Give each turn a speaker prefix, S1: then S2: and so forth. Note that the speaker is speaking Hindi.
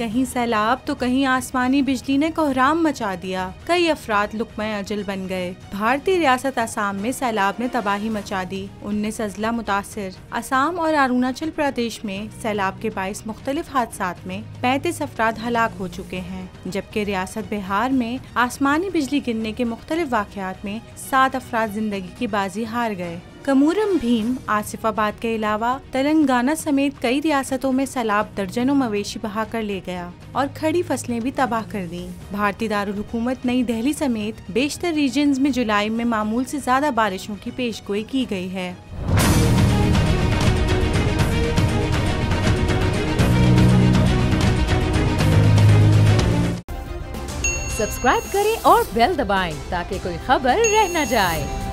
S1: कहीं सैलाब तो कहीं आसमानी बिजली ने कोहराम मचा दिया। कई अफराद लुक़्मा अजल बन गए। भारतीय रियासत असम में सैलाब ने तबाही मचा दी। 19 अजला मुतासिर। असम और अरुणाचल प्रदेश में सैलाब के बाइस मुख्तलिफ हादसात में 35 अफराद हलाक हो चुके हैं, जबकि रियासत बिहार में आसमानी बिजली गिरने के मुख्तलिफ वाक़यात में 7 अफराद जिंदगी की बाजी हार गए। कमूरम भीम, आसिफाबाद के अलावा तेलंगाना समेत कई रियासतों में सैलाब दर्जनों मवेशी बहा कर ले गया और खड़ी फसलें भी तबाह कर दी। भारतीय दारुल हुकूमत नई दिल्ली समेत बेशतर रीजन्स में जुलाई में मामूल से ज्यादा बारिशों की पेशगोई की गई है।
S2: सब्सक्राइब करें और बेल दबाएं ताकि कोई खबर रह न जाए।